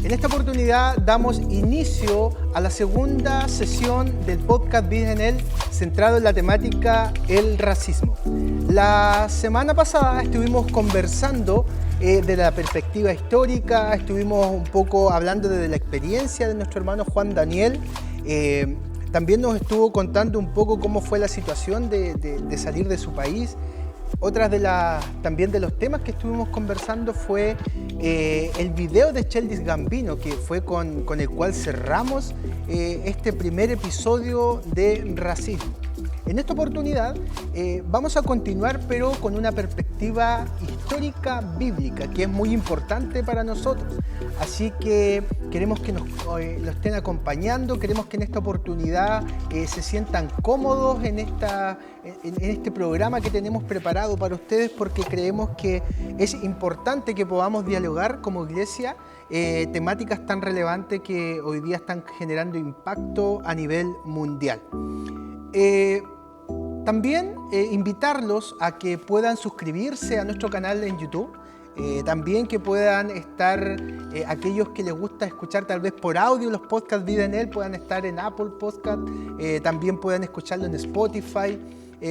En esta oportunidad damos inicio a la segunda sesión del podcast Vida en Él, centrado en la temática el racismo. La semana pasada estuvimos conversando de la perspectiva histórica, estuvimos un poco hablando de la experiencia de nuestro hermano Juan Daniel. También nos estuvo contando un poco cómo fue la situación de salir de su país. Otras también de los temas que estuvimos conversando fue el video de Childish Gambino, que fue con el cual cerramos este primer episodio de racismo. En esta oportunidad vamos a continuar, pero con una perspectiva histórica bíblica, que es muy importante para nosotros. Así que queremos que nos estén acompañando, queremos que en esta oportunidad se sientan cómodos en este programa que tenemos preparado para ustedes, porque creemos que es importante que podamos dialogar como iglesia temáticas tan relevantes que hoy día están generando impacto a nivel mundial. También invitarlos a que puedan suscribirse a nuestro canal en YouTube, también que puedan estar, aquellos que les gusta escuchar tal vez por audio los podcasts Vida en Él, puedan estar en Apple Podcast, también puedan escucharlo en Spotify.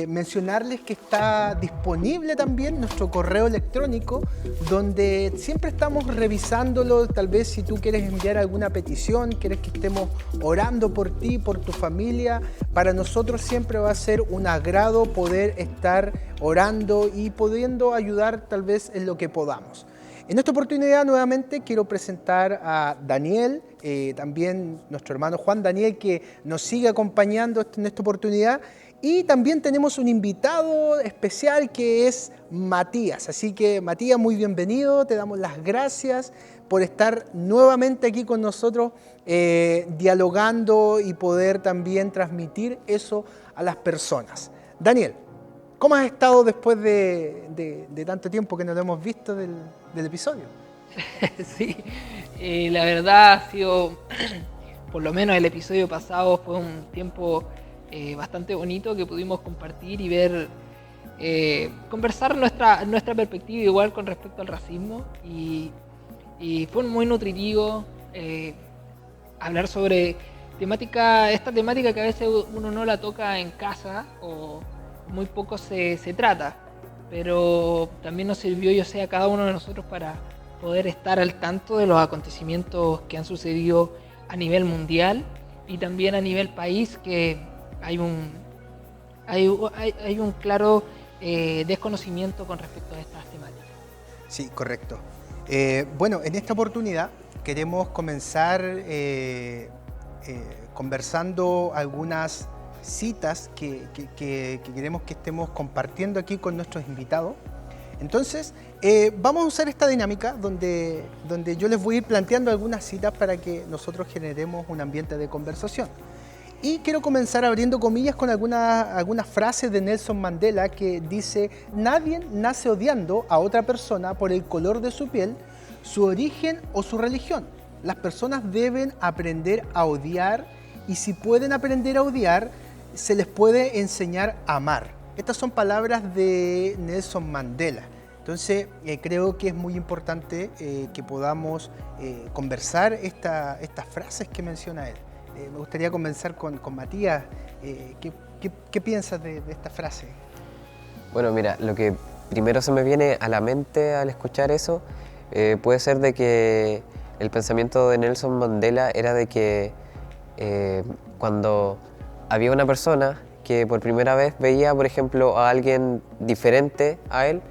Mencionarles que está disponible también nuestro correo electrónico, donde siempre estamos revisándolo. Tal vez si tú quieres enviar alguna petición, quieres que estemos orando por ti, por tu familia, para nosotros siempre va a ser un agrado poder estar orando y pudiendo ayudar tal vez en lo que podamos. En esta oportunidad nuevamente quiero presentar a Daniel, también nuestro hermano Juan Daniel, que nos sigue acompañando en esta oportunidad. Y también tenemos un invitado especial que es Matías. Así que Matías, muy bienvenido, te damos las gracias por estar nuevamente aquí con nosotros dialogando y poder también transmitir eso a las personas. Daniel, ¿cómo has estado después de tanto tiempo que nos hemos visto del episodio? Sí, la verdad ha sido, por lo menos el episodio pasado fue un tiempo bastante bonito que pudimos compartir y ver, conversar nuestra perspectiva igual con respecto al racismo y fue muy nutritivo hablar sobre esta temática que a veces uno no la toca en casa o muy poco se trata, pero también nos sirvió, yo sé, a cada uno de nosotros para poder estar al tanto de los acontecimientos que han sucedido a nivel mundial y también a nivel país, que hay un claro desconocimiento con respecto a estas temáticas. Sí, correcto. Bueno, en esta oportunidad queremos comenzar conversando algunas citas que queremos que estemos compartiendo aquí con nuestros invitados. Entonces, vamos a usar esta dinámica donde yo les voy a ir planteando algunas citas para que nosotros generemos un ambiente de conversación. Y quiero comenzar abriendo comillas con algunas frases de Nelson Mandela, que dice: nadie nace odiando a otra persona por el color de su piel, su origen o su religión. Las personas deben aprender a odiar, y si pueden aprender a odiar, se les puede enseñar a amar. Estas son palabras de Nelson Mandela. Entonces, creo que es muy importante que podamos conversar estas frases que menciona él. Me gustaría comenzar con Matías. ¿Qué piensas de esta frase? Bueno, mira, lo que primero se me viene a la mente al escuchar eso puede ser de que el pensamiento de Nelson Mandela era de que cuando había una persona que por primera vez veía, por ejemplo, a alguien diferente a él,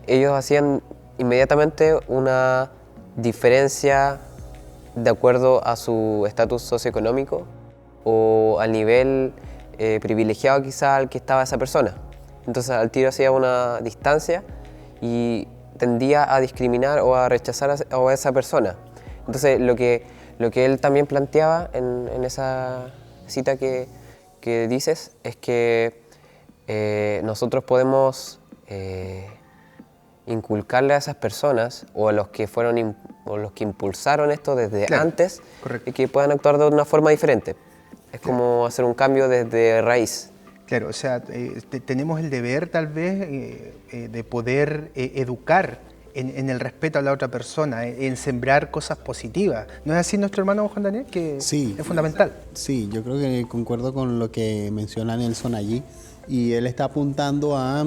ellos hacían inmediatamente una diferencia de acuerdo a su estatus socioeconómico o al nivel privilegiado quizá al que estaba esa persona. Entonces al tiro hacía una distancia y tendía a discriminar o a rechazar a esa persona. Entonces lo que él también planteaba en esa cita que dices es que nosotros podemos inculcarle a esas personas o a los que fueron o los que impulsaron esto desde antes, y que puedan actuar de una forma diferente. Es como hacer un cambio desde raíz. Claro, o sea, tenemos el deber tal vez de poder educar en el respeto a la otra persona, en sembrar cosas positivas. ¿No es así nuestro hermano Juan Daniel? Que Sí, es fundamental. Sí, yo creo que concuerdo con lo que menciona Nelson allí, y él está apuntando a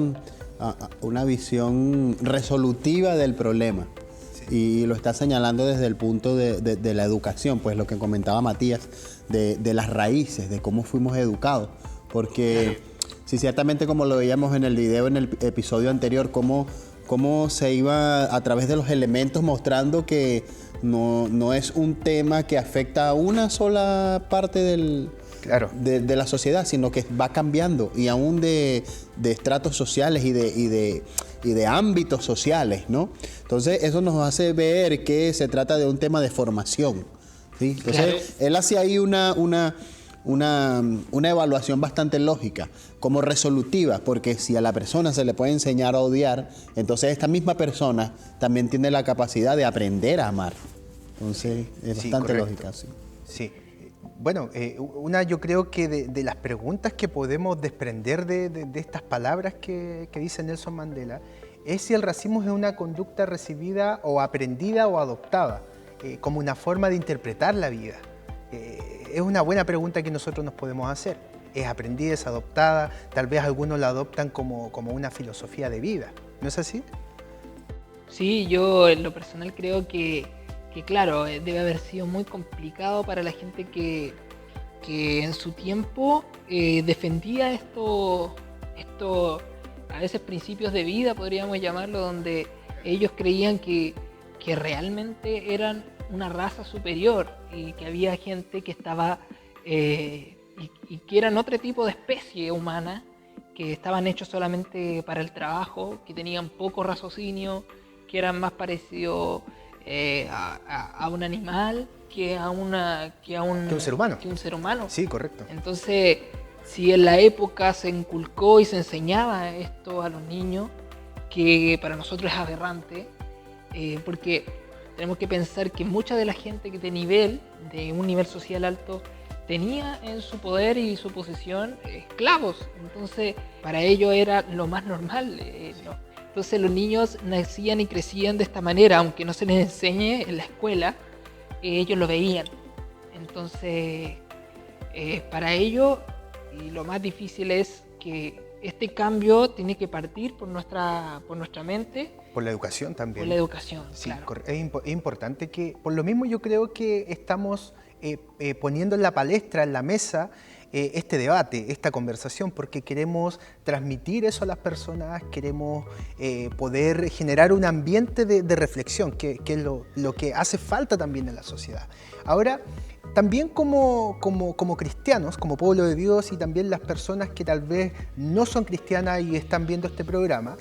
una visión resolutiva del problema. Y lo está señalando desde el punto de la educación, pues lo que comentaba Matías, de las raíces, de cómo fuimos educados. Porque sí, ciertamente, como lo veíamos en el video, en el episodio anterior, cómo se iba a través de los elementos mostrando que no es un tema que afecta a una sola parte de la sociedad, sino que va cambiando, y aún de estratos sociales y de ámbitos sociales, ¿no? Entonces eso nos hace ver que se trata de un tema de formación, ¿sí? Entonces él hace ahí una evaluación bastante lógica, como resolutiva, porque si a la persona se le puede enseñar a odiar, entonces esta misma persona también tiene la capacidad de aprender a amar. Entonces es bastante lógica, sí. Sí. Bueno, yo creo que de las preguntas que podemos desprender de estas palabras que dice Nelson Mandela es si el racismo es una conducta recibida o aprendida o adoptada, como una forma de interpretar la vida. Es una buena pregunta que nosotros nos podemos hacer. ¿Es aprendida, es adoptada? Tal vez algunos la adoptan como una filosofía de vida. ¿No es así? Sí, yo en lo personal creo que claro, debe haber sido muy complicado para la gente que en su tiempo defendía esto, a veces principios de vida, podríamos llamarlo, donde ellos creían que realmente eran una raza superior y que había gente que estaba y que eran otro tipo de especie humana, que estaban hechos solamente para el trabajo, que tenían poco raciocinio, que eran más parecidos a un animal que a un ser humano. Que un ser humano. Sí, correcto. Entonces, si en la época se inculcó y se enseñaba esto a los niños, que para nosotros es aberrante, porque tenemos que pensar que mucha de la gente que de un nivel social alto, tenía en su poder y su posesión esclavos. Entonces, para ellos era lo más normal, ¿no? Entonces los niños nacían y crecían de esta manera, aunque no se les enseñe en la escuela, ellos lo veían. Entonces, para ellos, y lo más difícil es que este cambio tiene que partir por nuestra mente. Por la educación también. Por la educación, sí, claro. Es importante que, por lo mismo yo creo que estamos poniendo en la palestra, en la mesa, este debate, esta conversación, porque queremos transmitir eso a las personas, queremos poder generar un ambiente de reflexión, que es lo que hace falta también en la sociedad. Ahora, también como cristianos, como pueblo de Dios, y también las personas que tal vez no son cristianas y están viendo este programa,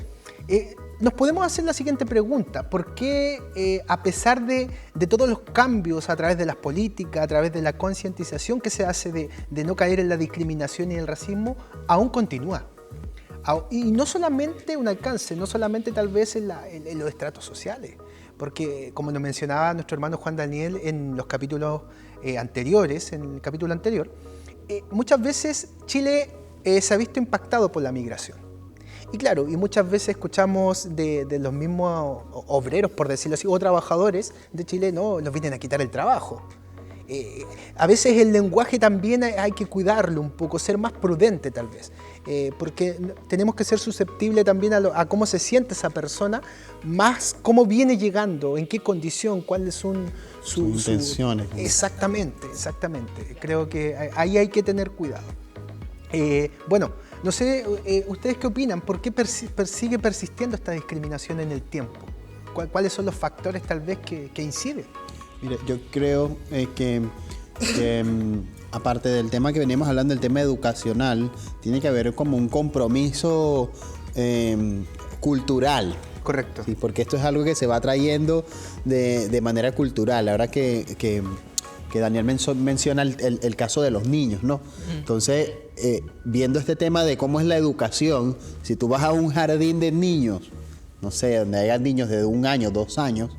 nos podemos hacer la siguiente pregunta: ¿por qué, a pesar de todos los cambios a través de las políticas, a través de la concientización que se hace de no caer en la discriminación y el racismo, aún continúa? Y no solamente un alcance, no solamente tal vez en los estratos sociales, porque como nos mencionaba nuestro hermano Juan Daniel en los capítulos anteriores, en el capítulo anterior, muchas veces Chile se ha visto impactado por la migración. Y claro, y muchas veces escuchamos de los mismos obreros, por decirlo así, o trabajadores de Chile, no, nos vienen a quitar el trabajo. A veces el lenguaje también hay que cuidarlo un poco, ser más prudente tal vez, porque tenemos que ser susceptibles también a cómo se siente esa persona, más cómo viene llegando, en qué condición, cuáles son sus intenciones. Exactamente. Creo que ahí hay que tener cuidado. Bueno, no sé, ¿ustedes qué opinan? ¿Por qué sigue persistiendo esta discriminación en el tiempo? ¿Cuáles son los factores tal vez que inciden? Mira, yo creo que aparte del tema que veníamos hablando, el tema educacional, tiene que haber como un compromiso cultural. Correcto. Sí, porque esto es algo que se va trayendo de manera cultural. Ahora que Daniel menciona el caso de los niños, ¿no? Entonces, viendo este tema de cómo es la educación, si tú vas a un jardín de niños, no sé, donde haya niños de 1 año, 2 años,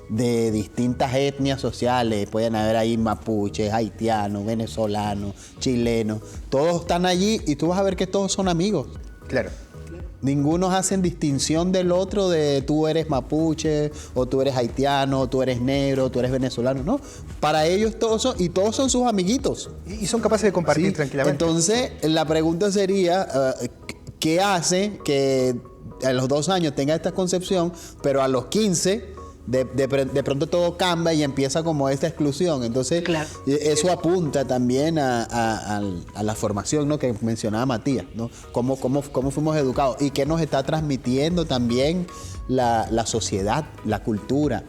de distintas etnias sociales, pueden haber ahí mapuches, haitianos, venezolanos, chilenos, todos están allí y tú vas a ver que todos son amigos. Claro. Ninguno hacen distinción del otro de tú eres mapuche, o tú eres haitiano, o tú eres negro, o tú eres venezolano, ¿no? Para ellos todos son sus amiguitos. Y son capaces de compartir Sí, tranquilamente. entonces, la pregunta sería, ¿qué hace que a los 2 años tenga esta concepción, pero a los 15 de pronto todo cambia y empieza como esta exclusión? Entonces, Claro. eso apunta también a la formación, ¿no?, que mencionaba Matías, ¿no? Cómo fuimos educados y qué nos está transmitiendo también la sociedad, la cultura.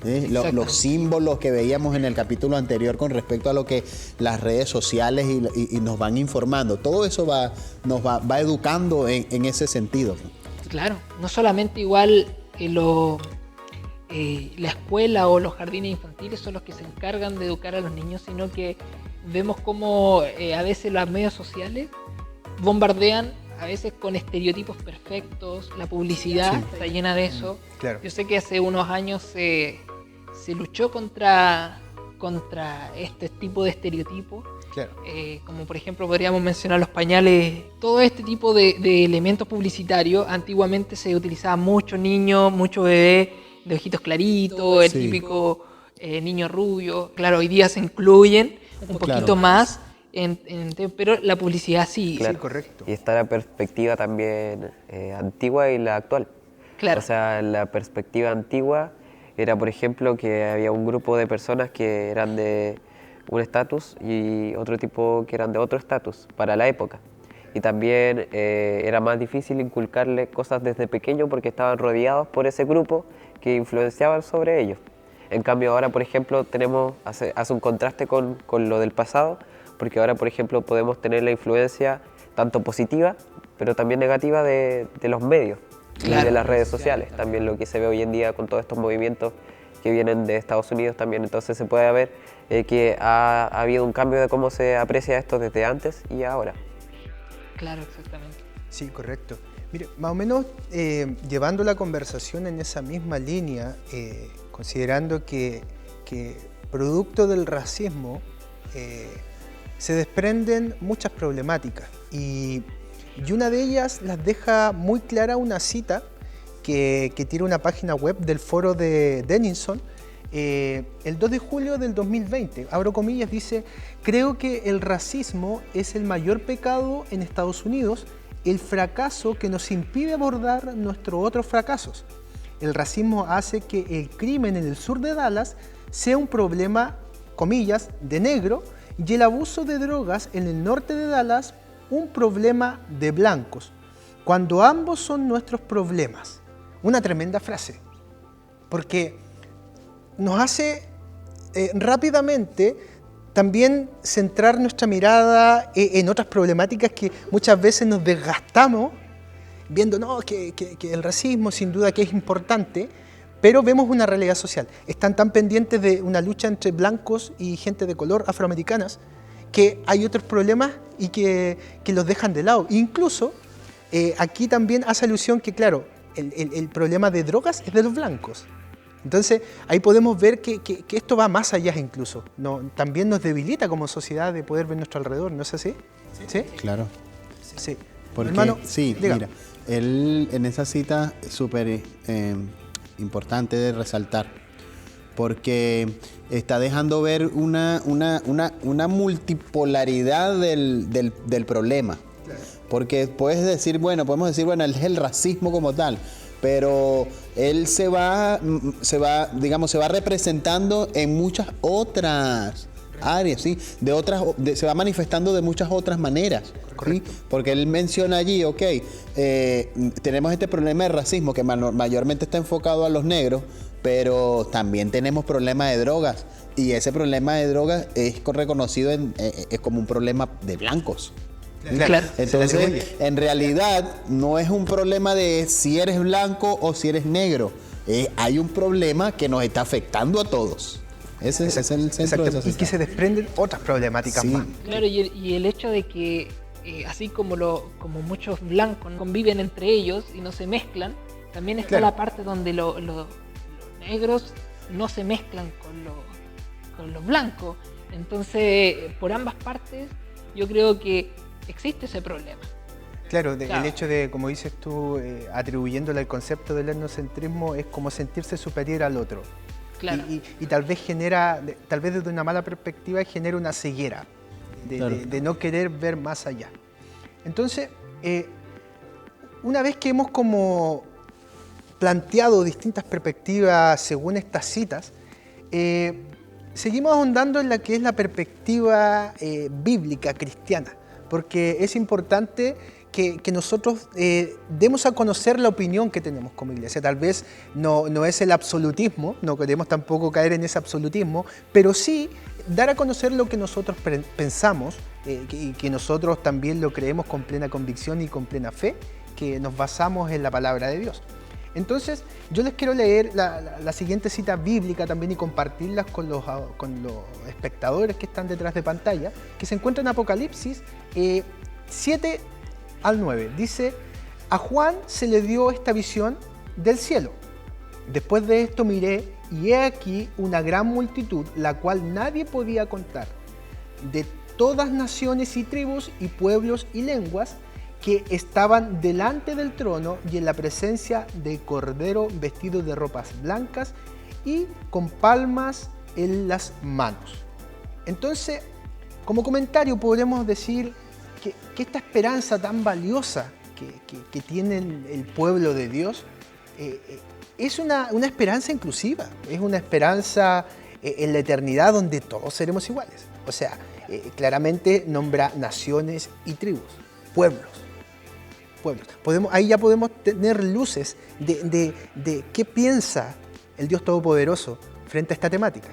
Exacto. Los símbolos que veíamos en el capítulo anterior con respecto a lo que las redes sociales y nos van informando. Todo eso nos va educando en ese sentido. Claro, no solamente igual la escuela o los jardines infantiles son los que se encargan de educar a los niños, sino que vemos como a veces los medios sociales bombardean a veces con estereotipos perfectos, la publicidad está llena de eso. Claro. Yo sé que hace unos años se luchó contra este tipo de estereotipos. Claro. Como por ejemplo podríamos mencionar los pañales, todo este tipo de elementos publicitarios. Antiguamente se utilizaba mucho niño, mucho bebé de ojitos claritos, el Sí. típico niño rubio. Claro, hoy día se incluyen un poquito Claro. más, pero la publicidad sí. Claro. Sí, correcto. Y está la perspectiva también antigua y la actual. Claro. O sea, la perspectiva antigua era, por ejemplo, que había un grupo de personas que eran de un estatus y otro tipo que eran de otro estatus para la época. Y también era más difícil inculcarle cosas desde pequeño porque estaban rodeados por ese grupo que influenciaban sobre ellos. En cambio ahora, por ejemplo, hace un contraste con lo del pasado, porque ahora, por ejemplo, podemos tener la influencia tanto positiva, pero también negativa de los medios y Claro. de las redes sociales. También lo que se ve hoy en día con todos estos movimientos que vienen de Estados Unidos también. Entonces se puede ver que ha habido un cambio de cómo se aprecia esto desde antes y ahora. Claro, exactamente. Sí, correcto. Mire, más o menos llevando la conversación en esa misma línea, considerando que producto del racismo se desprenden muchas problemáticas y una de ellas las deja muy clara una cita que tiene una página web del foro de Denison el 2 de julio del 2020, abro comillas, dice: creo que el racismo es el mayor pecado en Estados Unidos, el fracaso que nos impide abordar nuestros otros fracasos. El racismo hace que el crimen en el sur de Dallas sea un problema, comillas, de negro, y el abuso de drogas en el norte de Dallas un problema de blancos, cuando ambos son nuestros problemas. Una tremenda frase, porque nos hace rápidamente también centrar nuestra mirada en otras problemáticas que muchas veces nos desgastamos viendo que el racismo sin duda que es importante, pero vemos una realidad social. Están tan pendientes de una lucha entre blancos y gente de color afroamericanas que hay otros problemas y que los dejan de lado. Incluso aquí también hace alusión que, claro, el problema de drogas es de los blancos. Entonces ahí podemos ver que esto va más allá incluso. También nos debilita como sociedad de poder ver nuestro alrededor, ¿no es así? ¿Sí? Claro. Sí. Porque, Hermano, sí, diga. mira, él en esa cita es súper importante de resaltar, porque está dejando ver una multipolaridad del problema. Porque podemos decir, bueno, es el racismo como tal, pero él se va representando en muchas otras áreas, ¿sí? Se va manifestando de muchas otras maneras, ¿sí? Porque él menciona allí, tenemos este problema de racismo que mayormente está enfocado a los negros, pero también tenemos problemas de drogas, y ese problema de drogas es reconocido es como un problema de blancos. Claro. Entonces, en realidad, no es un problema de si eres blanco o si eres negro. Hay un problema que nos está afectando a todos. Ese es el centro de esa Y que sociedad. se desprenden otras problemáticas Sí. más. Claro, y el hecho de que así como muchos blancos conviven entre ellos y no se mezclan, también está Claro. la parte donde los negros no se mezclan con los blancos. Entonces, por ambas partes, yo creo que existe ese problema. Claro, el Claro. hecho de, como dices tú, atribuyéndole el concepto del etnocentrismo es como sentirse superior al otro. Claro. Y tal vez genera, tal vez desde una mala perspectiva, genera una ceguera Claro. de no querer ver más allá. Entonces, una vez que hemos como planteado distintas perspectivas según estas citas, seguimos ahondando en la que es la perspectiva bíblica cristiana, porque es importante que nosotros demos a conocer la opinión que tenemos como iglesia. Tal vez no es el absolutismo, no queremos tampoco caer en ese absolutismo, pero sí dar a conocer lo que nosotros pensamos y que nosotros también lo creemos con plena convicción y con plena fe, que nos basamos en la palabra de Dios. Entonces, yo les quiero leer la siguiente cita bíblica también y compartirlas con los espectadores que están detrás de pantalla, que se encuentra en Apocalipsis 7 al 9. Dice, a Juan se le dio esta visión del cielo. Después de esto miré y he aquí una gran multitud, la cual nadie podía contar, de todas naciones y tribus y pueblos y lenguas, que estaban delante del trono y en la presencia del Cordero, vestidos de ropas blancas y con palmas en las manos. Entonces, como comentario podemos decir que esta esperanza tan valiosa que tiene el pueblo de Dios es una esperanza inclusiva, es una esperanza en la eternidad donde todos seremos iguales. O sea, claramente nombra naciones y tribus, pueblos. Ahí ya podemos tener luces de qué piensa el Dios Todopoderoso frente a esta temática.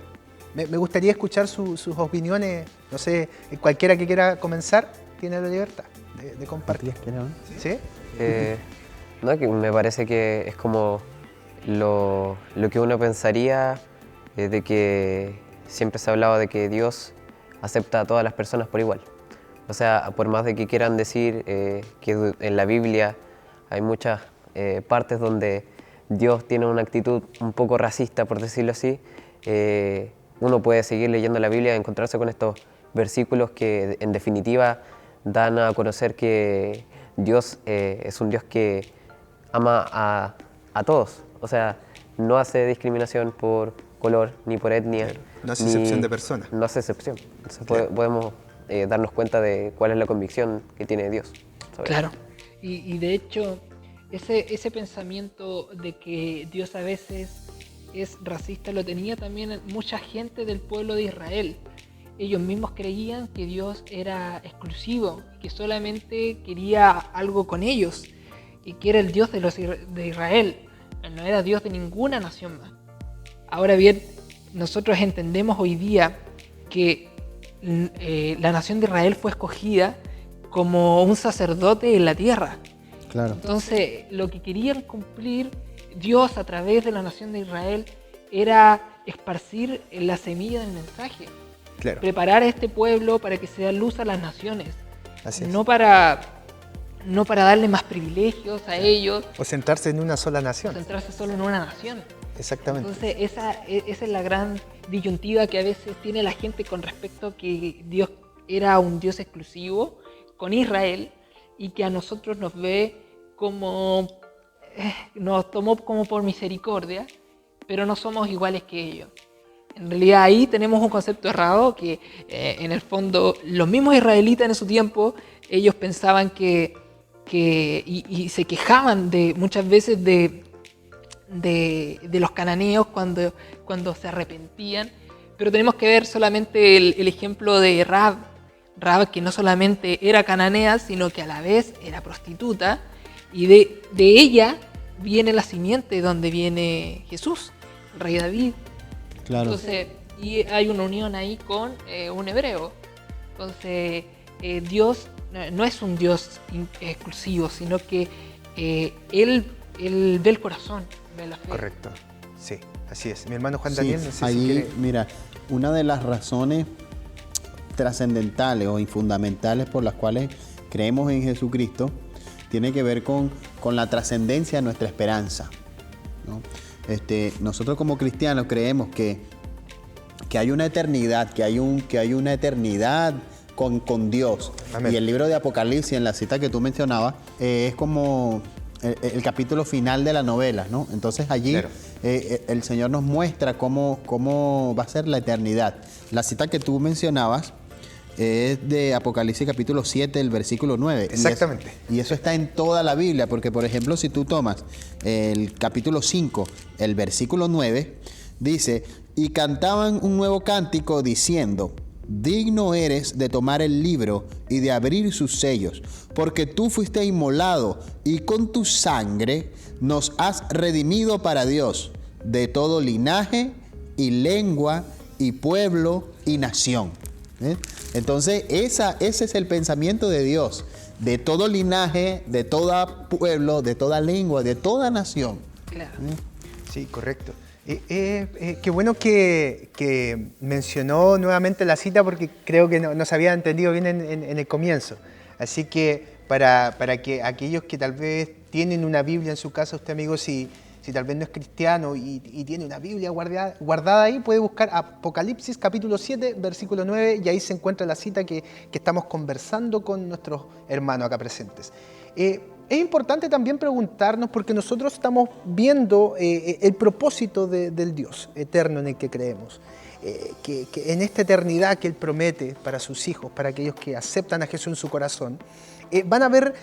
Me gustaría escuchar sus opiniones, no sé, cualquiera que quiera comenzar tiene la libertad de compartir. ¿Sí? No, que me parece que es como lo que uno pensaría de que siempre se ha hablado de que Dios acepta a todas las personas por igual. O sea, por más de que quieran decir que en la Biblia hay muchas partes donde Dios tiene una actitud un poco racista, por decirlo así, uno puede seguir leyendo la Biblia y encontrarse con estos versículos que en definitiva dan a conocer que Dios es un Dios que ama a todos. O sea, no hace discriminación por color ni por etnia. Claro, no hace excepción de persona. No hace excepción. Entonces Claro. podemos darnos cuenta de cuál es la convicción que tiene Dios sobre Claro. Y de hecho, ese pensamiento de que Dios a veces es racista lo tenía también mucha gente del pueblo de Israel. Ellos mismos creían que Dios era exclusivo, que solamente quería algo con ellos y que era el Dios de Israel, no era Dios de ninguna nación más. Ahora bien, nosotros entendemos hoy día que la nación de Israel fue escogida como un sacerdote en la tierra. Claro. Entonces, lo que querían cumplir Dios a través de la nación de Israel era esparcir la semilla del mensaje. Claro. Preparar a este pueblo para que sea luz a las naciones. Así es. No para darle más privilegios a ellos, O centrarse en una sola nación. centrarse solo en una nación. Exactamente. Entonces, esa es la gran disyuntiva que a veces tiene la gente con respecto a que Dios era un Dios exclusivo con Israel y que a nosotros nos ve como, nos tomó como por misericordia, pero no somos iguales que ellos. En realidad ahí tenemos un concepto errado que en el fondo los mismos israelitas en su tiempo, ellos pensaban y se quejaban muchas veces de los cananeos cuando se arrepentían, pero tenemos que ver solamente el ejemplo de Rahab, que no solamente era cananea, sino que a la vez era prostituta, y de ella viene la simiente donde viene Jesús, el rey David. Claro. Entonces, y hay una unión ahí con un hebreo. Entonces, Dios no es un Dios exclusivo, sino que Él ve el corazón, ve la fe. Correcto. Sí, así es. Mi hermano Juan Sí, Daniel, no sé si allí, quiere... mira, una de las razones trascendentales o fundamentales por las cuales creemos en Jesucristo tiene que ver con la trascendencia de nuestra esperanza, ¿no? Nosotros como cristianos creemos que hay una eternidad, que hay una eternidad con Dios. Amén. Y el libro de Apocalipsis, en la cita que tú mencionabas, es como el capítulo final de la novela, ¿no? Entonces allí Claro. el Señor nos muestra cómo va a ser la eternidad. La cita que tú mencionabas es de Apocalipsis capítulo 7, el versículo 9. Exactamente. Y eso está en toda la Biblia, porque por ejemplo, si tú tomas el capítulo 5, el versículo 9, dice, y cantaban un nuevo cántico diciendo, digno eres de tomar el libro y de abrir sus sellos, porque tú fuiste inmolado y con tu sangre nos has redimido para Dios de todo linaje y lengua y pueblo y nación. ¿Eh? Entonces, ese es el pensamiento de Dios, de todo linaje, de todo pueblo, de toda lengua, de toda nación. Claro. Sí, correcto. Qué bueno que mencionó nuevamente la cita porque creo que no se había entendido bien en el comienzo. Así que para que aquellos que tal vez tienen una Biblia en su casa, usted amigo, si tal vez no es cristiano y tiene una Biblia guardada ahí, puede buscar Apocalipsis capítulo 7, versículo 9, y ahí se encuentra la cita que estamos conversando con nuestros hermanos acá presentes. Es importante también preguntarnos, porque nosotros estamos viendo el propósito del Dios eterno en el que creemos, que en esta eternidad que Él promete para sus hijos, para aquellos que aceptan a Jesús en su corazón, van a haber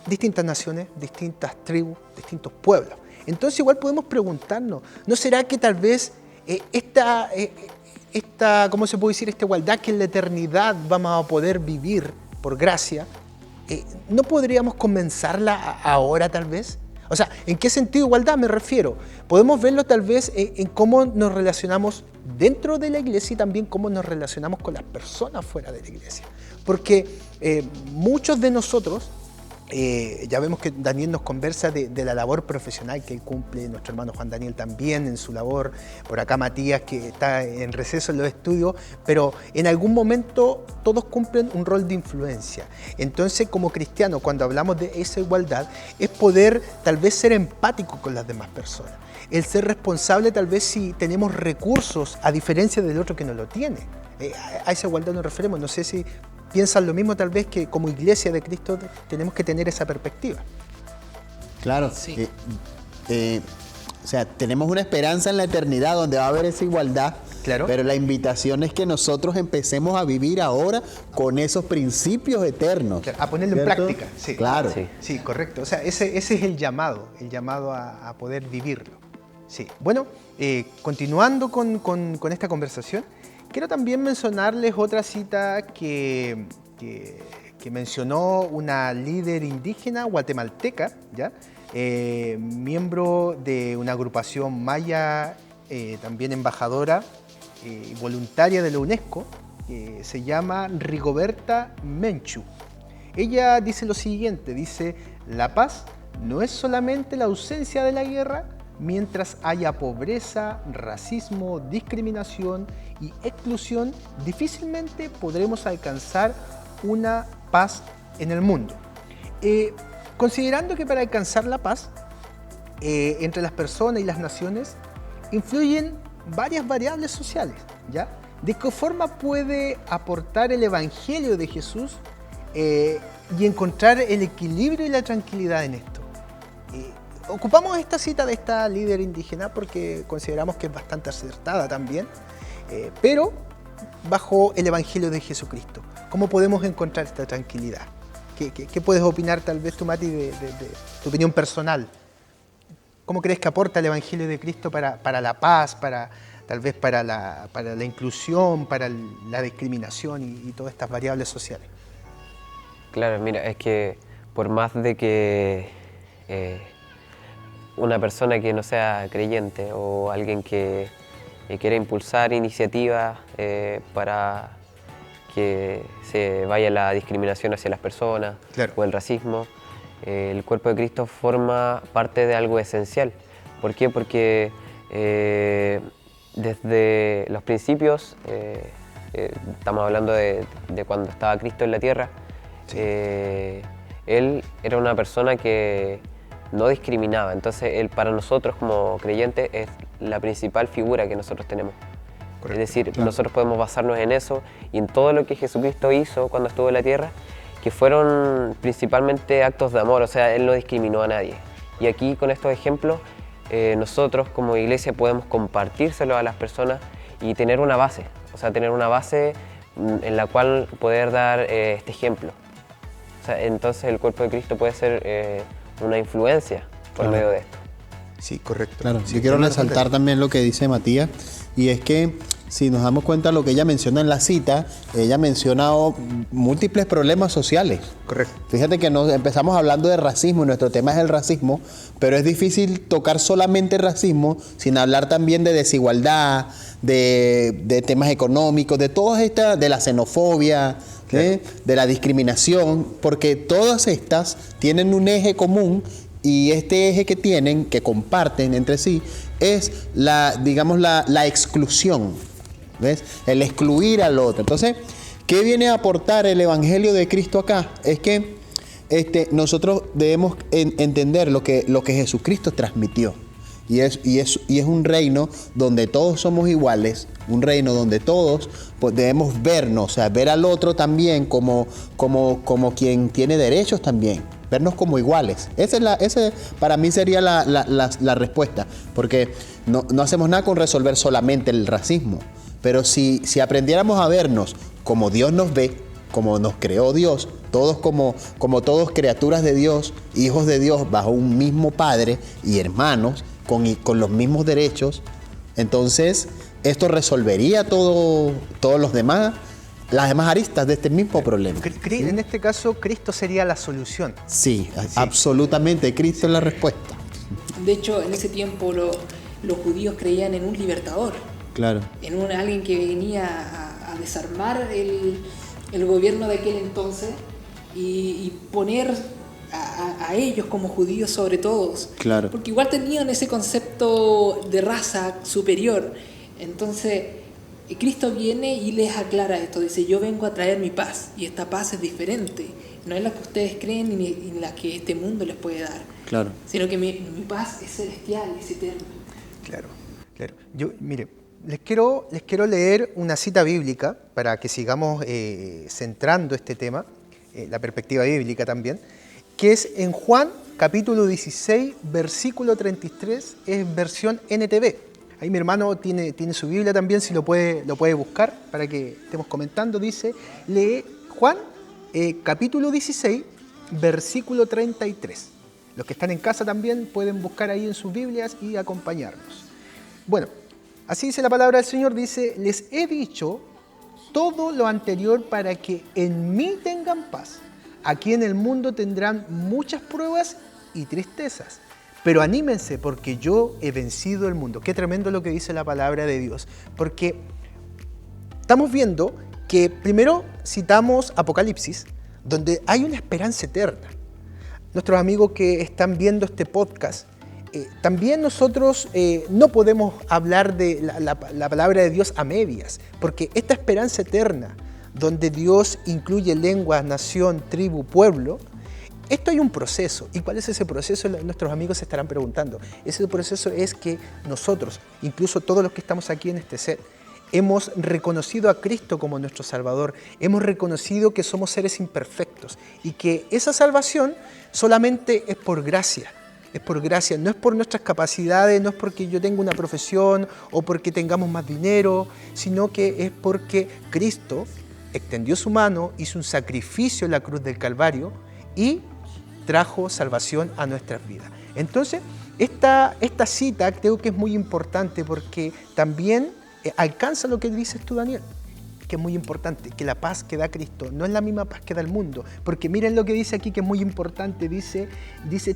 distintas naciones, distintas tribus, distintos pueblos. Entonces igual podemos preguntarnos, ¿no será que tal vez esta, ¿cómo se puede decir? Esta igualdad que en la eternidad vamos a poder vivir por gracia, ¿no podríamos comenzarla ahora tal vez? O sea, ¿en qué sentido igualdad me refiero? Podemos verlo tal vez en cómo nos relacionamos dentro de la iglesia y también cómo nos relacionamos con las personas fuera de la iglesia. Porque muchos de nosotros, ya vemos que Daniel nos conversa de la labor profesional que él cumple, nuestro hermano Juan Daniel también en su labor, por acá Matías que está en receso en los estudios, pero en algún momento todos cumplen un rol de influencia. Entonces, como cristianos, cuando hablamos de esa igualdad, es poder tal vez ser empático con las demás personas, el ser responsable tal vez si tenemos recursos a diferencia del otro que no lo tiene. A esa igualdad nos referimos, no sé si piensan lo mismo tal vez que como iglesia de Cristo tenemos que tener esa perspectiva. Claro, Sí. o sea, tenemos una esperanza en la eternidad donde va a haber esa igualdad, Claro. pero la invitación es que nosotros empecemos a vivir ahora con esos principios eternos. A ponerlo en ¿cierto? práctica. Sí. Claro. Sí. Sí, correcto. O sea, ese es el llamado a poder vivirlo. Sí. Bueno, continuando con esta conversación, quiero también mencionarles otra cita que mencionó una líder indígena guatemalteca, ¿ya? Miembro de una agrupación maya, también embajadora y voluntaria de la UNESCO, que se llama Rigoberta Menchú. Ella dice lo siguiente, dice, la paz no es solamente la ausencia de la guerra, mientras haya pobreza, racismo, discriminación y exclusión, difícilmente podremos alcanzar una paz en el mundo. Considerando que para alcanzar la paz entre las personas y las naciones influyen varias variables sociales, ¿ya? ¿De qué forma puede aportar el Evangelio de Jesús y encontrar el equilibrio y la tranquilidad en esto? Ocupamos esta cita de esta líder indígena porque consideramos que es bastante acertada también, pero bajo el Evangelio de Jesucristo. ¿Cómo podemos encontrar esta tranquilidad? ¿Qué puedes opinar tal vez tú, Mati, de tu opinión personal? ¿Cómo crees que aporta el Evangelio de Cristo para la paz, tal vez para la inclusión, para la discriminación y todas estas variables sociales? Claro, mira, es que por más de que una persona que no sea creyente o alguien que quiera impulsar iniciativas para que se vaya la discriminación hacia las personas, Claro. o el racismo, el cuerpo de Cristo forma parte de algo esencial. ¿Por qué? Porque desde los principios, estamos hablando de cuando estaba Cristo en la tierra, Sí. Él era una persona que no discriminaba. Entonces, él para nosotros como creyentes es la principal figura que nosotros tenemos. Es decir, nosotros podemos basarnos en eso y en todo lo que Jesucristo hizo cuando estuvo en la tierra, que fueron principalmente actos de amor, o sea, Él no discriminó a nadie. Y aquí con estos ejemplos, nosotros como iglesia podemos compartírselo a las personas y tener una base, o sea, tener una base en la cual poder dar este ejemplo. O sea, entonces el cuerpo de Cristo puede ser una influencia por medio de esto. Sí, correcto. Claro, Sí, yo quiero tremendo resaltar contexto. también lo que dice Matías, y es que si nos damos cuenta de lo que ella menciona en la cita, ella menciona múltiples problemas sociales. Correcto. Fíjate que empezamos hablando de racismo y nuestro tema es el racismo, pero es difícil tocar solamente racismo sin hablar también de desigualdad, de temas económicos, de todas estas, de la xenofobia, Claro. de la discriminación, porque todas estas tienen un eje común y este eje que tienen, que comparten entre sí, es digamos, la exclusión. ¿Ves? El excluir al otro. Entonces, ¿qué viene a aportar el Evangelio de Cristo acá? Es que nosotros debemos entender lo que Jesucristo transmitió. Y es un reino donde todos somos iguales, un reino donde todos pues, debemos vernos, o sea, ver al otro también como quien tiene derechos también, vernos como iguales. Esa para mí sería la respuesta, porque no hacemos nada con resolver solamente el racismo, pero si aprendiéramos a vernos como Dios nos ve, como nos creó Dios, todos como todos criaturas de Dios, hijos de Dios, bajo un mismo Padre y hermanos, con los mismos derechos, entonces esto resolvería todos las demás aristas de este mismo problema. En este caso, Cristo sería la solución. Sí, absolutamente, Cristo es la respuesta. De hecho, en ese tiempo los judíos creían en un libertador, Claro. en alguien que venía a desarmar el gobierno de aquel entonces y poner a ellos como judíos sobre todos. Claro. Porque igual tenían ese concepto de raza superior. Entonces, Cristo viene y les aclara esto. Dice, yo vengo a traer mi paz, y esta paz es diferente. No es la que ustedes creen ni la que este mundo les puede dar. Claro. Sino que mi paz es celestial, es eterna. Claro, claro. Mire, les quiero leer una cita bíblica para que sigamos centrando este tema, la perspectiva bíblica también, que es en Juan capítulo 16, versículo 33, es versión NTV. Ahí mi hermano tiene su Biblia también, si lo puede buscar para que estemos comentando. Dice, lee Juan capítulo 16, versículo 33. Los que están en casa también pueden buscar ahí en sus Biblias y acompañarnos. Bueno, así dice la palabra del Señor, dice, les he dicho todo lo anterior para que en mí tengan paz. Aquí en el mundo tendrán muchas pruebas y tristezas, pero anímense porque yo he vencido el mundo. Qué tremendo lo que dice la palabra de Dios, porque estamos viendo que primero citamos Apocalipsis, donde hay una esperanza eterna. Nuestros amigos que están viendo este podcast, también nosotros no podemos hablar de la palabra de Dios a medias, porque esta esperanza eterna, donde Dios incluye lengua, nación, tribu, pueblo, esto hay un proceso. ¿Y cuál es ese proceso? Nuestros amigos se estarán preguntando. Ese proceso es que nosotros, incluso todos los que estamos aquí en este set, hemos reconocido a Cristo como nuestro Salvador, hemos reconocido que somos seres imperfectos y que esa salvación solamente es por gracia. Es por gracia, no es por nuestras capacidades, no es porque yo tenga una profesión o porque tengamos más dinero, sino que es porque Cristo extendió su mano, hizo un sacrificio en la cruz del Calvario y trajo salvación a nuestras vidas. Entonces, esta cita creo que es muy importante porque también alcanza lo que dices tú, Daniel, que es muy importante, que la paz que da Cristo no es la misma paz que da el mundo, porque miren lo que dice aquí que es muy importante, dice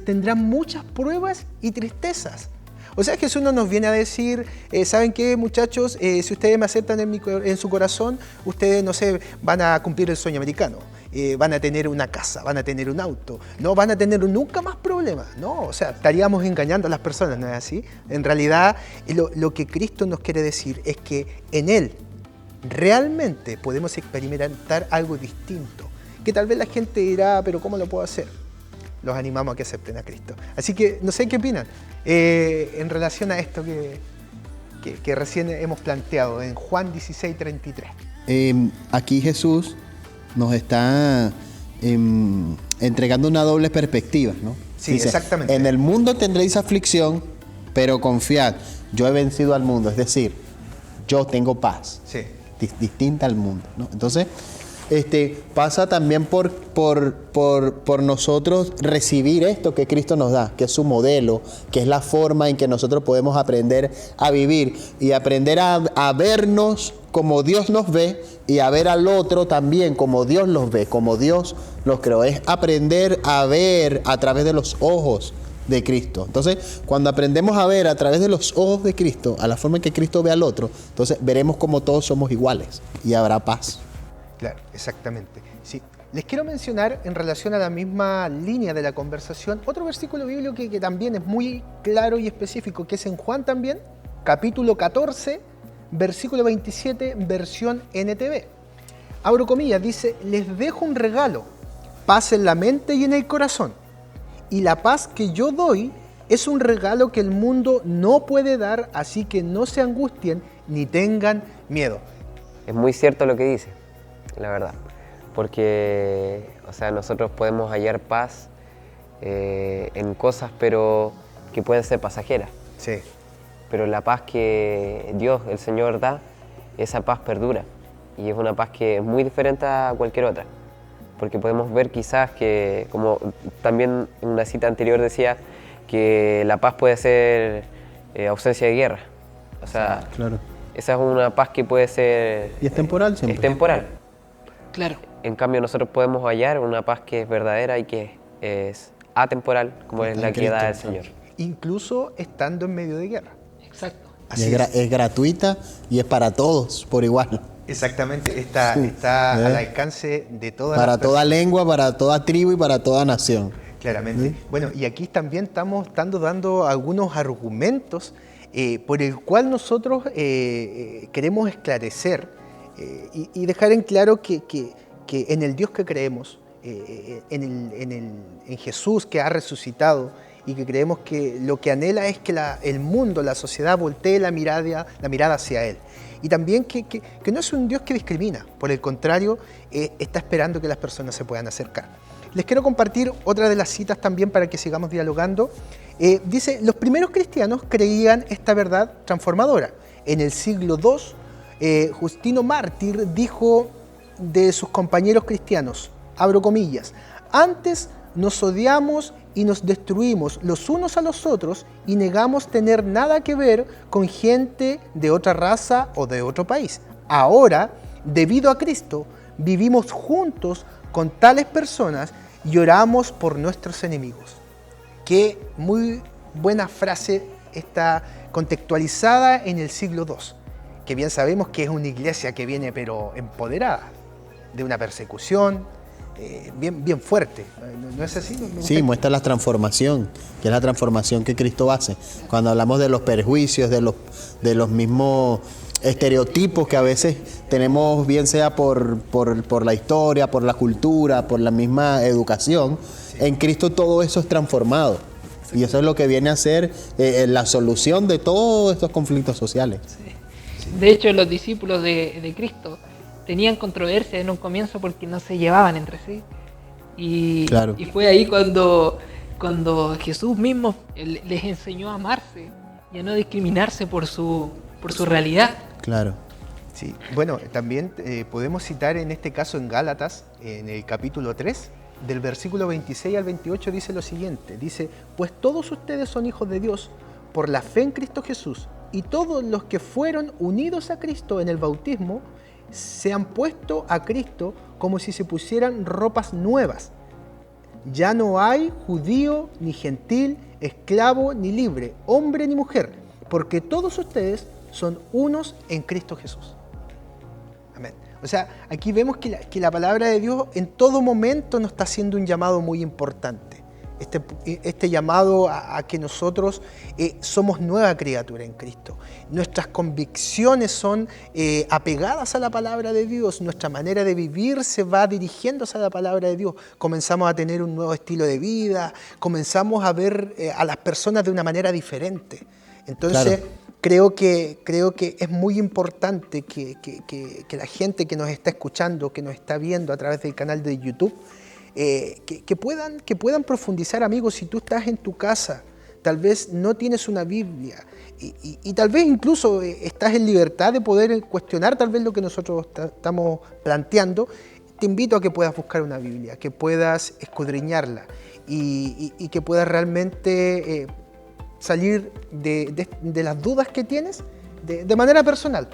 tendrán muchas pruebas y tristezas. O sea, Jesús no nos viene a decir, ¿saben qué, muchachos? Si ustedes me aceptan en su corazón, ustedes, no sé, van a cumplir el sueño americano, van a tener una casa, van a tener un auto, no van a tener nunca más problemas, ¿no? O sea, estaríamos engañando a las personas, ¿no es así? En realidad, lo que Cristo nos quiere decir es que en Él realmente podemos experimentar algo distinto, que tal vez la gente dirá, pero ¿cómo lo puedo hacer? Los animamos a que acepten a Cristo. Así que no sé qué opinan en relación a esto que que recién hemos planteado en Juan 16:33. Aquí Jesús nos está entregando una doble perspectiva, ¿no? Sí, exactamente. En el mundo tendréis aflicción, pero confiad, yo he vencido al mundo, es decir, yo tengo paz, Sí. distinta al mundo, ¿no? Entonces, pasa también por nosotros recibir esto que Cristo nos da, que es su modelo, que es la forma en que nosotros podemos aprender a vivir y aprender a vernos como Dios nos ve y a ver al otro también como Dios los ve, como Dios los creó. Es aprender a ver a través de los ojos de Cristo. Entonces, cuando aprendemos a ver a través de los ojos de Cristo, a la forma en que Cristo ve al otro, entonces veremos como todos somos iguales y habrá paz. Claro, exactamente. Sí. Les quiero mencionar, en relación a la misma línea de la conversación, otro versículo bíblico que también es muy claro y específico, que es en Juan también, capítulo 14, versículo 27, versión NTV. Abro comillas, dice: les dejo un regalo, paz en la mente y en el corazón. Y la paz que yo doy es un regalo que el mundo no puede dar, así que no se angustien ni tengan miedo. Es muy cierto lo que dice, la verdad, porque, o sea, nosotros podemos hallar paz en cosas, pero que pueden ser pasajeras. Sí. Pero la paz que Dios, el Señor, da, esa paz perdura. Y es una paz que es muy diferente a cualquier otra. Porque podemos ver quizás que, como también en una cita anterior decía, que la paz puede ser ausencia de guerra. O sea, Claro. esa es una paz que puede ser... Y es temporal siempre. Es temporal. Claro. En cambio, nosotros podemos hallar una paz que es verdadera y que es atemporal, como es la que da el Señor. Incluso estando en medio de guerra. Exacto. Y es gratuita y es para todos por igual. Exactamente, está al alcance de todas Para las toda personas. lengua, para toda tribu y para toda nación. Claramente. Bueno, y aquí también estamos dando algunos argumentos por el cual nosotros queremos esclarecer y dejar en claro que en el Dios que creemos, en Jesús que ha resucitado, y que creemos que lo que anhela es que el mundo, la sociedad, voltee la mirada hacia Él. Y también que no es un Dios que discrimina, por el contrario, está esperando que las personas se puedan acercar. Les quiero compartir otra de las citas también para que sigamos dialogando. Dice: los primeros cristianos creían esta verdad transformadora. En el siglo II, Justino Mártir dijo de sus compañeros cristianos, abro comillas: antes nos odiamos y nos destruimos los unos a los otros y negamos tener nada que ver con gente de otra raza o de otro país. Ahora, debido a Cristo, vivimos juntos con tales personas y oramos por nuestros enemigos. Qué muy buena frase está contextualizada en el siglo II, que bien sabemos que es una iglesia que viene pero empoderada de una persecución, bien fuerte, ¿no es así? Sí, muestra la transformación, que es la transformación que Cristo hace. Cuando hablamos de los perjuicios, de los mismos estereotipos que a veces tenemos, bien sea por la historia, por la cultura, por la misma educación, en Cristo todo eso es transformado. Y eso es lo que viene a ser la solución de todos estos conflictos sociales. De hecho, los discípulos de Cristo tenían controversia en un comienzo porque no se llevaban entre sí. Claro. Y fue ahí cuando Jesús mismo les enseñó a amarse y a no discriminarse por su realidad. Claro. Sí, bueno, también podemos citar en este caso en Gálatas, en el capítulo 3, del versículo 26 al 28, dice lo siguiente, dice: pues todos ustedes son hijos de Dios por la fe en Cristo Jesús, y todos los que fueron unidos a Cristo en el bautismo se han puesto a Cristo como si se pusieran ropas nuevas. Ya no hay judío ni gentil, esclavo ni libre, hombre ni mujer, porque todos ustedes son unos en Cristo Jesús. Amén. O sea, aquí vemos que la palabra de Dios en todo momento nos está haciendo un llamado muy importante. Este llamado a que nosotros somos nueva criatura en Cristo. Nuestras convicciones son apegadas a la palabra de Dios. Nuestra manera de vivir se va dirigiéndose a la palabra de Dios. Comenzamos a tener un nuevo estilo de vida. Comenzamos a ver a las personas de una manera diferente. Entonces, creo que es muy importante que la gente que nos está escuchando, que nos está viendo a través del canal de YouTube, que puedan profundizar, amigos. Si tú estás en tu casa, tal vez no tienes una Biblia y tal vez incluso estás en libertad de poder cuestionar tal vez lo que nosotros estamos planteando, te invito a que puedas buscar una Biblia, que puedas escudriñarla y que puedas realmente salir de las dudas que tienes de manera personal.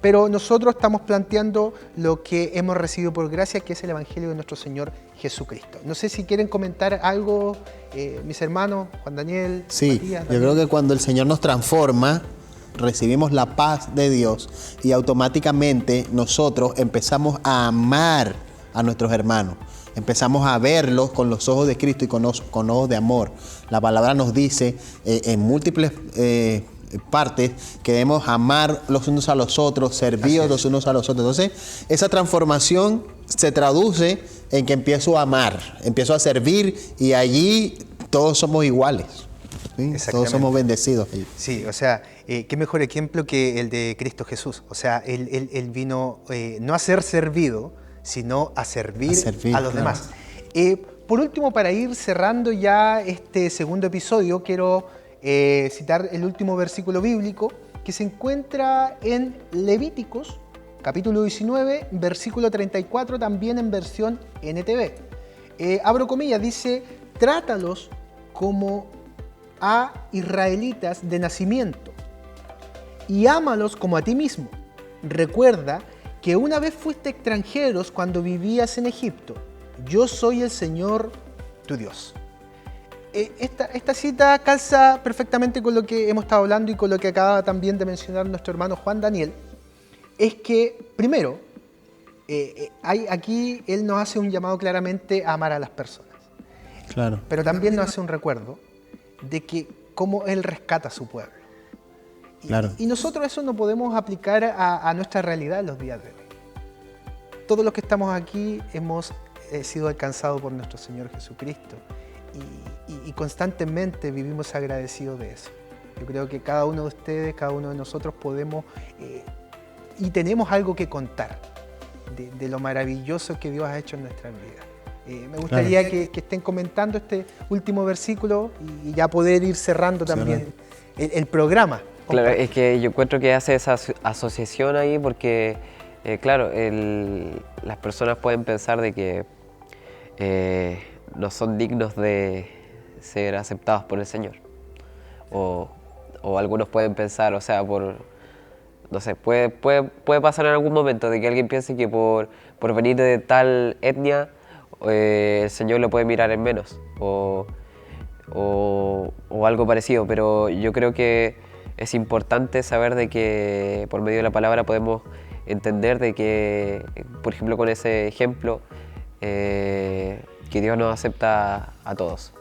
Pero nosotros estamos planteando lo que hemos recibido por gracia, que es el Evangelio de nuestro Señor Jesucristo. No sé si quieren comentar algo, mis hermanos, Juan Daniel, Sí, Matías, yo creo que cuando el Señor nos transforma, recibimos la paz de Dios y automáticamente nosotros empezamos a amar a nuestros hermanos. Empezamos a verlos con los ojos de Cristo y con ojos de amor. La palabra nos dice en múltiples partes que debemos amar los unos a los otros, servir los unos a los otros. Entonces, esa transformación se traduce en que empiezo a amar, empiezo a servir y allí todos somos iguales. ¿Sí? Todos somos bendecidos. Sí, o sea, qué mejor ejemplo que el de Cristo Jesús. O sea, Él vino no a ser servido, sino a servir a los demás. Por último, para ir cerrando ya este segundo episodio, quiero citar el último versículo bíblico que se encuentra en Levíticos, capítulo 19, versículo 34, también en versión NTV. Abro comillas, dice: trátalos como a israelitas de nacimiento y ámalos como a ti mismo. Recuerda que una vez fuiste extranjeros cuando vivías en Egipto. Yo soy el Señor tu Dios. Esta cita calza perfectamente con lo que hemos estado hablando y con lo que acaba también de mencionar nuestro hermano Juan Daniel. Es que, primero, aquí él nos hace un llamado claramente a amar a las personas. Claro. Pero también nos hace un recuerdo de que cómo él rescata a su pueblo. Claro. Y nosotros eso no podemos aplicar a nuestra realidad en los días de hoy. Todos los que estamos aquí hemos sido alcanzados por nuestro Señor Jesucristo y constantemente vivimos agradecidos de eso. Yo creo que cada uno de ustedes, cada uno de nosotros podemos y tenemos algo que contar de lo maravilloso que Dios ha hecho en nuestras vidas. Me gustaría que estén comentando este último versículo y ya poder ir cerrando también el programa. Claro, es que yo encuentro que hace esa asociación ahí porque, claro, las personas pueden pensar de que no son dignos de ser aceptados por el Señor. O algunos pueden pensar, o sea, no sé, puede pasar en algún momento de que alguien piense que por venir de tal etnia, el Señor lo puede mirar en menos o algo parecido, pero yo creo que es importante saber de que por medio de la palabra podemos entender de que, por ejemplo, con ese ejemplo, que Dios nos acepta a todos.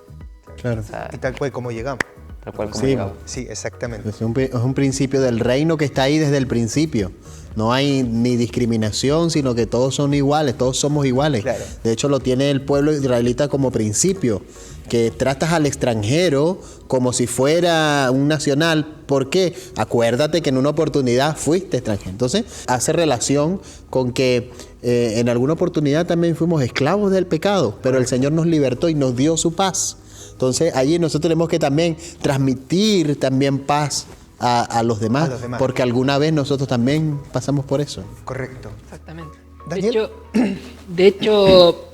Claro. O sea, Y tal cual como llegamos. tal cual como Sí, llegamos. Sí, exactamente. Es un principio del reino que está ahí desde el principio. No hay ni discriminación, sino que todos son iguales, todos somos iguales. Claro. De hecho, lo tiene el pueblo israelita como principio, que tratas al extranjero como si fuera un nacional. ¿Por qué? Acuérdate que en una oportunidad fuiste extranjero. Entonces, hace relación con que en alguna oportunidad también fuimos esclavos del pecado, pero el Señor nos libertó y nos dio su paz. Entonces, allí nosotros tenemos que también transmitir también paz a los demás, porque alguna vez nosotros también pasamos por eso. Correcto. Exactamente. Daniel. De hecho,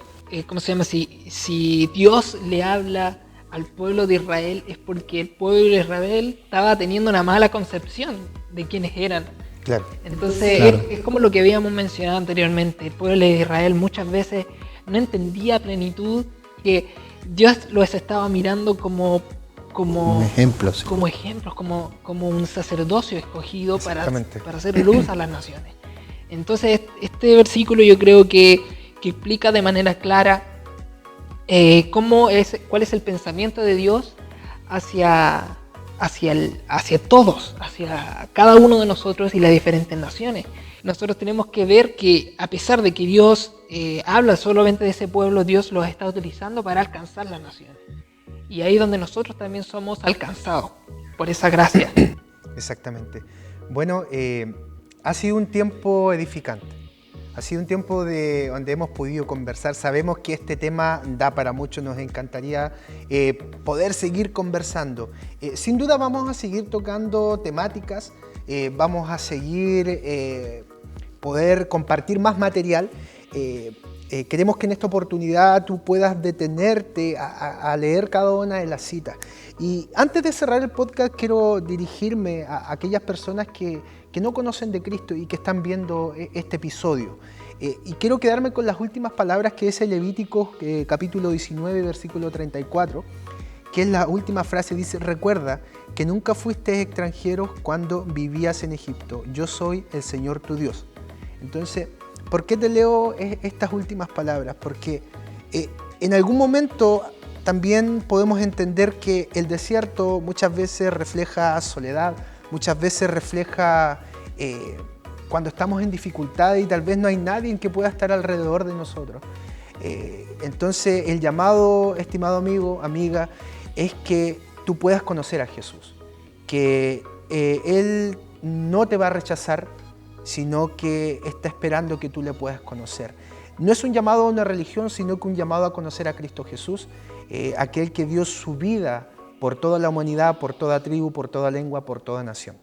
¿cómo se llama? Si Dios le habla al pueblo de Israel es porque el pueblo de Israel estaba teniendo una mala concepción de quiénes eran. Claro. Entonces, Claro. es como lo que habíamos mencionado anteriormente. El pueblo de Israel muchas veces no entendía a plenitud que Dios los estaba mirando como Ejemplos. como ejemplos, como un sacerdocio escogido para Exactamente. hacer luz a las naciones. Entonces, este versículo yo creo que explica de manera clara cuál es el pensamiento de Dios hacia todos, hacia cada uno de nosotros y las diferentes naciones. Nosotros tenemos que ver que a pesar de que Dios habla solamente de ese pueblo, Dios los está utilizando para alcanzar las naciones. Y ahí es donde nosotros también somos alcanzados por esa gracia. Exactamente. Bueno, ha sido un tiempo edificante. Ha sido un tiempo donde hemos podido conversar. Sabemos que este tema da para mucho, nos encantaría poder seguir conversando. Sin duda vamos a seguir tocando temáticas, vamos a seguir poder compartir más material. Queremos que en esta oportunidad tú puedas detenerte a leer cada una de las citas. Y antes de cerrar el podcast, quiero dirigirme a aquellas personas que no conocen de Cristo y que están viendo este episodio. Y quiero quedarme con las últimas palabras que es el Levítico capítulo 19, versículo 34, que es la última frase, dice: recuerda que nunca fuiste extranjero cuando vivías en Egipto. Yo soy el Señor tu Dios. Entonces, ¿por qué te leo estas últimas palabras? Porque en algún momento también podemos entender que el desierto muchas veces refleja soledad, muchas veces refleja cuando estamos en dificultad y tal vez no hay nadie que pueda estar alrededor de nosotros. Entonces el llamado, estimado amigo, amiga, es que tú puedas conocer a Jesús, que Él no te va a rechazar, sino que está esperando que tú le puedas conocer. No es un llamado a una religión, sino que un llamado a conocer a Cristo Jesús, aquel que dio su vida por toda la humanidad, por toda tribu, por toda lengua, por toda nación.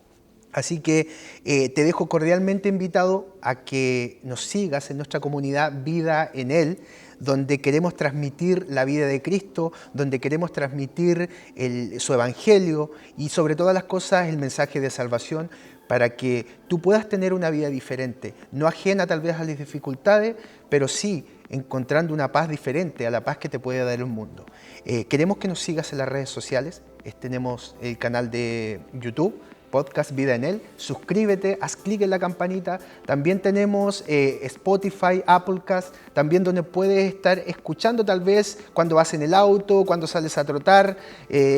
Así que te dejo cordialmente invitado a que nos sigas en nuestra comunidad Vida en Él, donde queremos transmitir la vida de Cristo, donde queremos transmitir su evangelio y sobre todas las cosas el mensaje de salvación, para que tú puedas tener una vida diferente, no ajena tal vez a las dificultades, pero sí encontrando una paz diferente a la paz que te puede dar el mundo. Queremos que nos sigas en las redes sociales. Tenemos el canal de YouTube, Podcast Vida en Él. Suscríbete, haz clic en la campanita. También tenemos Spotify, Applecast, también donde puedes estar escuchando tal vez cuando vas en el auto, cuando sales a trotar,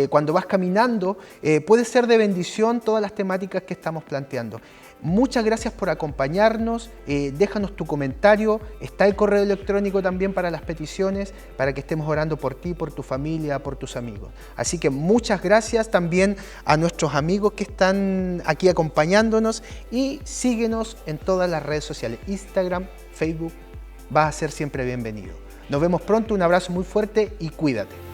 cuando vas caminando. Puede ser de bendición todas las temáticas que estamos planteando. Muchas gracias por acompañarnos, déjanos tu comentario, está el correo electrónico también para las peticiones, para que estemos orando por ti, por tu familia, por tus amigos. Así que muchas gracias también a nuestros amigos que están aquí acompañándonos y síguenos en todas las redes sociales, Instagram, Facebook, vas a ser siempre bienvenido. Nos vemos pronto, un abrazo muy fuerte y cuídate.